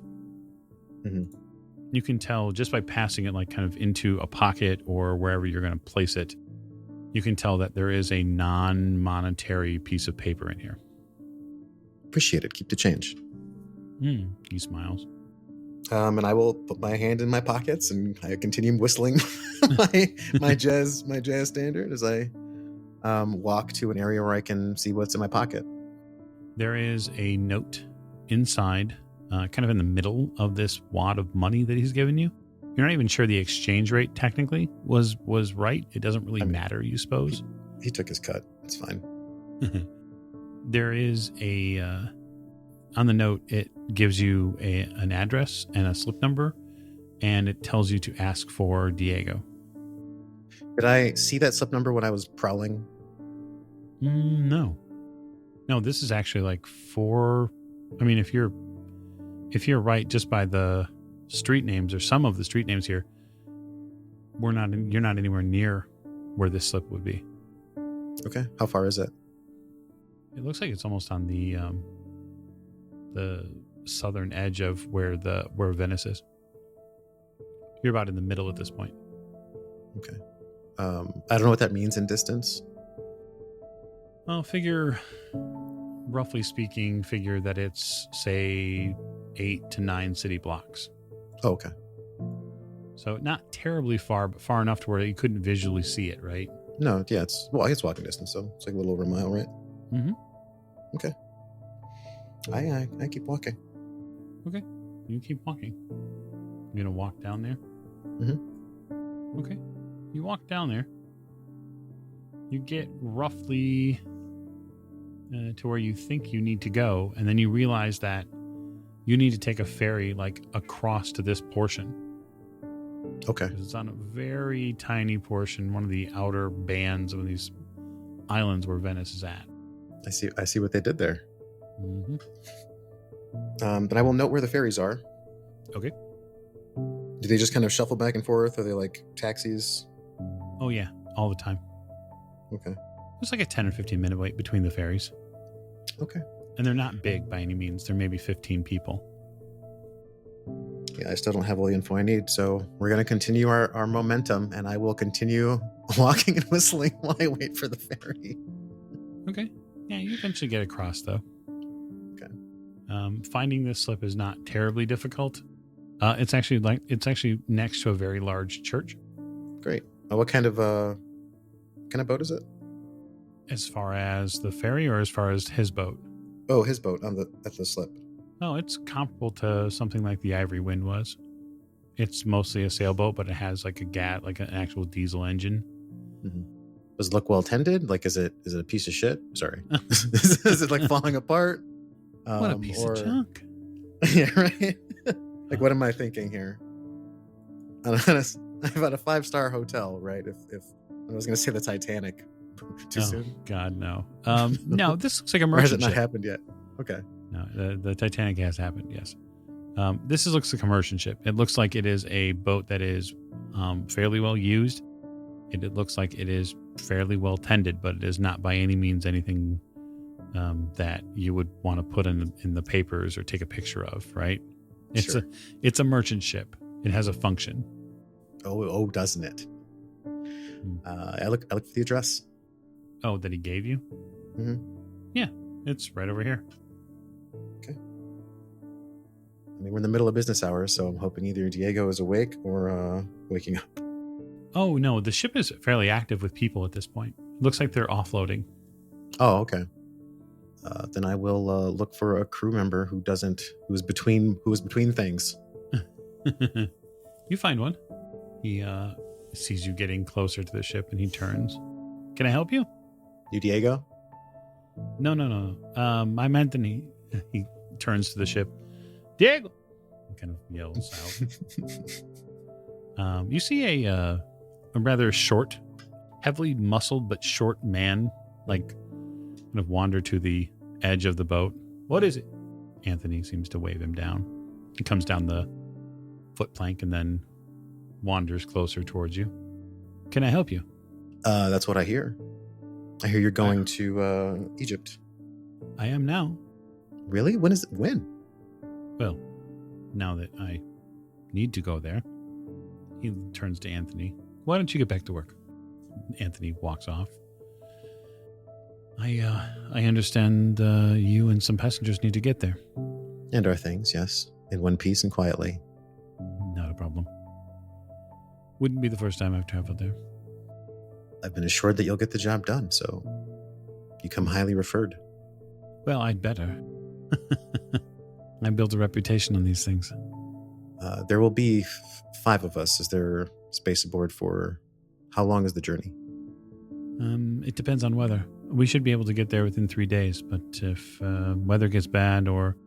Mm-hmm. You can tell just by passing it like kind of into a pocket or wherever you're going to place it, you can tell that there is a non-monetary piece of paper in here. Appreciate it. Keep the change. He smiles. And I will put my hand in my pockets and I continue whistling my jazz standard as I walk to an area where I can see what's in my pocket. There is a note inside, kind of in the middle of this wad of money that he's given you. You're not even sure the exchange rate technically was right. It doesn't really matter, you suppose. He took his cut. It's fine. There is on the note, it gives you an address and a slip number, and it tells you to ask for Diego. Did I see that slip number when I was prowling? No, this is actually like if you're right just by the street names or some of the street names here, you're not anywhere near where this slip would be. Okay. How far is it? It looks like it's almost on the southern edge of where Venice is. You're about in the middle at this point. Okay. I don't know what that means in distance. Well, roughly speaking, figure that it's, say, 8 to 9 city blocks. Oh, okay. So not terribly far, but far enough to where you couldn't visually see it, right? No, yeah, I guess walking distance, so it's like a little over a mile, right? Mm-hmm. Okay. I keep walking. Okay. You keep walking. You gonna walk down there? Mm-hmm. Okay. You walk down there. You get roughly to where you think you need to go, and then you realize that you need to take a ferry like across to this portion. Okay. It's on a very tiny portion, one of the outer bands of these islands where Venice is at. I see what they did there. Mm-hmm. But I will note where the ferries are. Okay. Do they just kind of shuffle back and forth? Are they like taxis? Oh, yeah. All the time. Okay. It's like a 10 or 15 minute wait between the ferries. Okay. And they're not big by any means. They're maybe 15 people. Yeah, I still don't have all the info I need, so we're going to continue our momentum, and I will continue walking and whistling while I wait for the ferry. Okay. Yeah, you eventually get across, though. Okay. Finding this slip is not terribly difficult. It's actually next to a very large church. Great. What kind of boat is it? As far as the ferry or as far as his boat? Oh, his boat at the slip. Oh, it's comparable to something like the Ivory Wind was. It's mostly a sailboat, but it has like an actual diesel engine. Mm-hmm. Does it look well tended? Like, is it a piece of shit? Sorry. Is it like falling apart? What a piece of junk. Yeah, right? Like, what am I thinking here? I've had a 5-star hotel, right? If I was going to say the Titanic too soon. God, no. No, this looks like a merchant Or has it not ship. happened yet? Okay. No, the Titanic has happened, yes. Looks like a merchant ship. It looks like it is a boat that is fairly well used. It looks like it is fairly well tended, but it is not by any means anything that you would want to put in the papers or take a picture of, right? It's a merchant ship. It has a function. Oh, doesn't it? I look for the address. Oh, that he gave you? Mm-hmm. Yeah, it's right over here. Okay. I mean, we're in the middle of business hours, so I'm hoping either Diego is awake or waking up. Oh, no, the ship is fairly active with people at this point. It looks like they're offloading. Oh, okay. Then I will look for a crew member who is between things. You find one. He sees you getting closer to the ship and he turns. Can I help you? You, Diego? No. I'm Anthony. He turns to the ship. Diego! He kind of yells out. You see a rather short, heavily muscled but short man, like kind of wander to the edge of the boat. What is it? Anthony seems to wave him down. He comes down the foot plank and then wanders closer towards you. Can I help you? That's what I hear. I hear you're going to Egypt. I am now. Really? When? Well, now that I need to go there. He turns to Anthony. Why don't you get back to work? Anthony walks off. I understand you and some passengers need to get there. And our things, yes. In one piece and quietly. Not a problem. Wouldn't be the first time I've traveled there. I've been assured that you'll get the job done, so you come highly referred. Well, I'd better. I built a reputation on these things. There will be 5 of us. Is there space aboard for... How long is the journey? It depends on weather. We should be able to get there within 3 days, but if weather gets bad or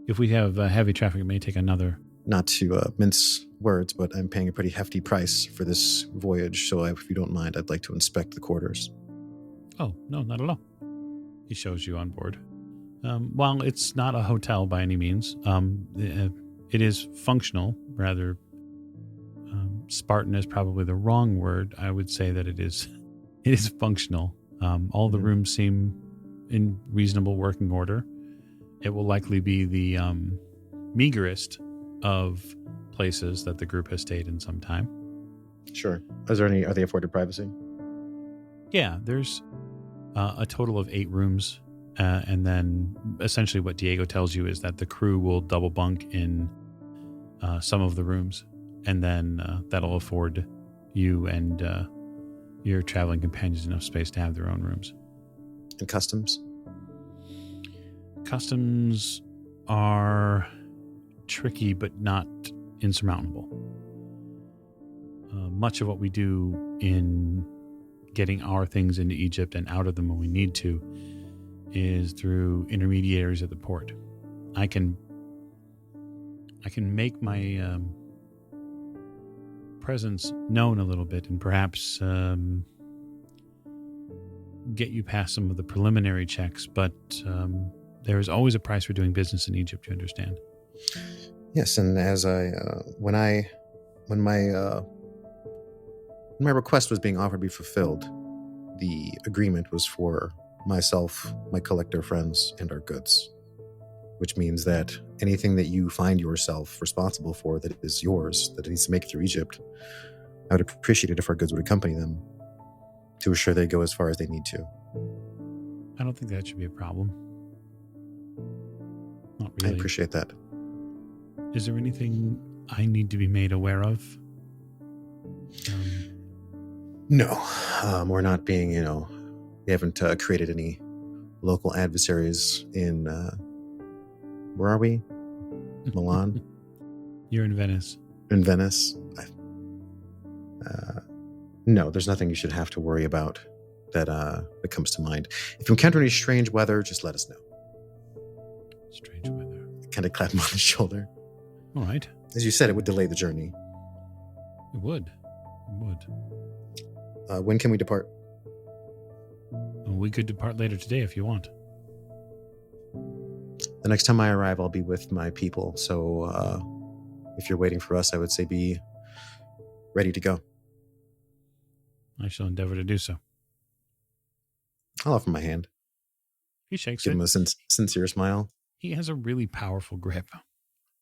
if we have heavy traffic, it may take another. Not to mince words, but I'm paying a pretty hefty price for this voyage, so if you don't mind, I'd like to inspect the quarters. Oh, no, not at all. He shows you on board. While it's not a hotel by any means, it is functional, rather Spartan is probably the wrong word. I would say that it is functional. All the rooms seem in reasonable working order. It will likely be the meagerest of places that the group has stayed in some time. Sure. Are they afforded privacy? Yeah, there's a total of 8 rooms. And then essentially what Diego tells you is that the crew will double bunk in some of the rooms. And then that'll afford you and your traveling companions enough space to have their own rooms. And customs? Customs are tricky but not insurmountable. Much of what we do in getting our things into Egypt and out of them when we need to is through intermediaries at the port. I can make my presence known a little bit and perhaps get you past some of the preliminary checks, but there is always a price for doing business in Egypt, you understand? Yes, and as when my request was being offered to be fulfilled, the agreement was for myself, my collector friends, and our goods, which means that anything that you find yourself responsible for that is yours, that needs to make it through Egypt, I would appreciate it if our goods would accompany them to assure they go as far as they need to. I don't think that should be a problem. Not really. I appreciate that. Is there anything I need to be made aware of? No, we're not being, We haven't created any local adversaries in, where are we? Milan? You're in Venice. In Venice? No, there's nothing you should have to worry about that comes to mind. If you encounter any strange weather, just let us know. Strange weather. Kind of clap him on the shoulder. All right. As you said, it would delay the journey. It would. When can we depart? We could depart later today if you want. The next time I arrive, I'll be with my people. So if you're waiting for us, I would say be ready to go. I shall endeavor to do so. I'll offer my hand. He shakes Give it. him a sincere smile. He has a really powerful grip.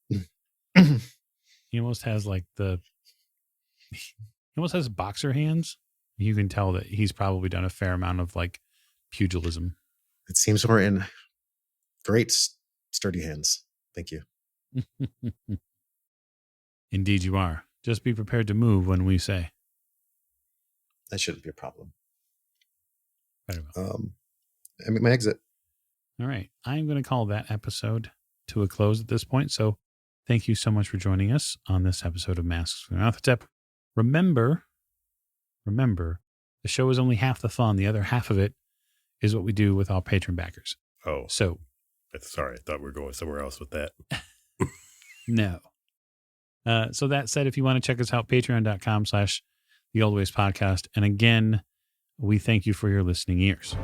He almost has he almost has boxer hands. You can tell that he's probably done a fair amount of pugilism. It seems we're in great sturdy hands. Thank you. Indeed you are. Just be prepared to move when we say. That shouldn't be a problem. Very well. I make my exit. All right. I'm going to call that episode to a close at this point. So thank you so much for joining us on this episode of Masks of Nyarlathotep. Remember, the show is only half the fun. The other half of it is what we do with all patron backers. Oh. So. Sorry, I thought we were going somewhere else with that. No. So that said, if you want to check us out, patreon.com/The Old Ways Podcast. And again, we thank you for your listening ears.